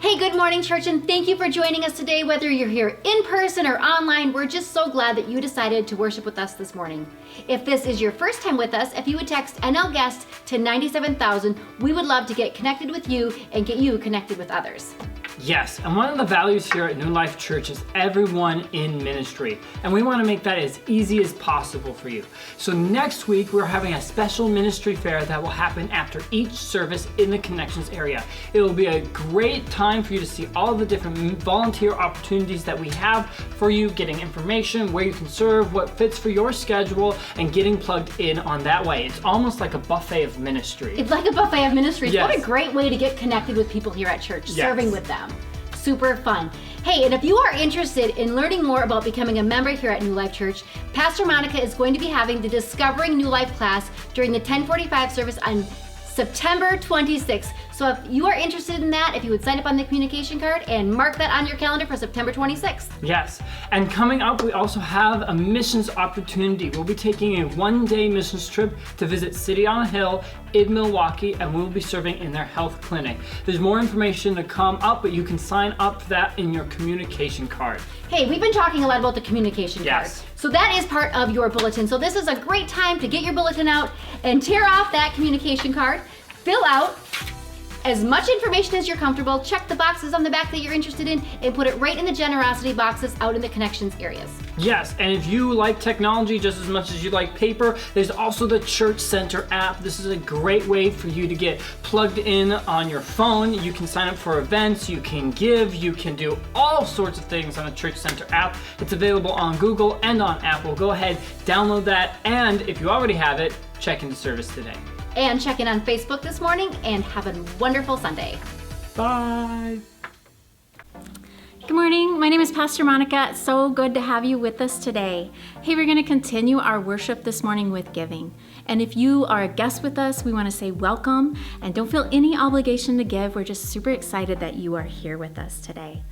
Hey, good morning, church, and thank you for joining us today. Whether you're here in person or online, we're just so glad that you decided to worship with us this morning. If this is your first time with us, if you would text NL Guest to 97,000, we would love to get connected with you and get you connected with others. Yes, and one of the values here at New Life Church is everyone in ministry, and we want to make that as easy as possible for you. So next week, we're having a special ministry fair that will happen after each service in the Connections area. It will be a great time for you to see all the different volunteer opportunities that we have for you, getting information, where you can serve, what fits for your schedule, and getting plugged in on that way. It's almost like a buffet of ministry. It's like a buffet of ministries. Yes. What a great way to get connected with people here at church, Yes. serving with them. Super fun. Hey, and if you are interested in learning more about becoming a member here at New Life Church, Pastor Monica is going to be having the Discovering New Life class during the 1045 service on September 26th. So if you are interested in that, if you would sign up on the communication card and mark that on your calendar for September 26th. Yes, and coming up, we also have a missions opportunity. We'll be taking a one-day missions trip to visit City on a Hill in Milwaukee, and we'll be serving in their health clinic. There's more information to come up, but you can sign up for that in your communication card. Hey, we've been talking a lot about the communication card. Yes. So that is part of your bulletin. So this is a great time to get your bulletin out and tear off that communication card, fill out as much information as you're comfortable, check the boxes on the back that you're interested in, and put it right in the generosity boxes out in the connections areas. Yes, and if you like technology just as much as you like paper, there's also the Church Center app. This is a great way for you to get plugged in on your phone. You can sign up for events, you can give, you can do all sorts of things on the Church Center app. It's available on Google and on Apple. Go ahead, download that, and if you already have it, check into service today. And check in on Facebook this morning, and have a wonderful Sunday. Bye. Good morning, my name is Pastor Monica. It's so good to have you with us today. Hey, we're going to continue our worship this morning with giving. And if you are a guest with us, we want to say welcome and don't feel any obligation to give. We're just super excited that you are here with us today.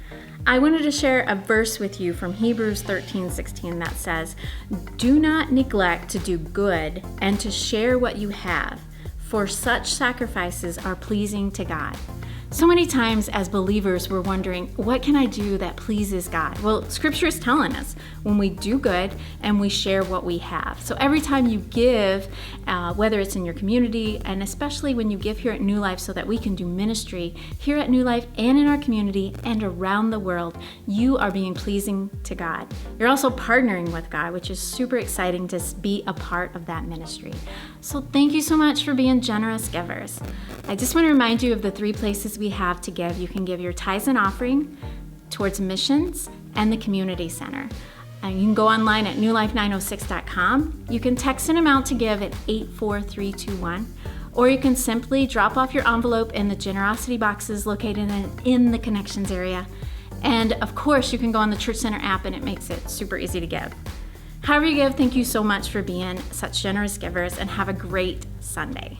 I wanted to share a verse with you from Hebrews 13:16 that says, "Do not neglect to do good and to share what you have, for such sacrifices are pleasing to God." So many times as believers, we're wondering, what can I do that pleases God? Well, Scripture is telling us when we do good and we share what we have. So every time you give, whether it's in your community, and especially when you give here at New Life so that we can do ministry here at New Life and in our community and around the world, you are being pleasing to God. You're also partnering with God, which is super exciting to be a part of that ministry. So thank you so much for being generous givers. I just want to remind you of the three places we have to give. You can give your tithes and offering towards missions and the community center. You can go online at newlife906.com. You can text an amount to give at 84321, or you can simply drop off your envelope in the generosity boxes located in the connections area. And of course, you can go on the Church Center app, and it makes it super easy to give. However you give, thank you so much for being such generous givers, and have a great Sunday.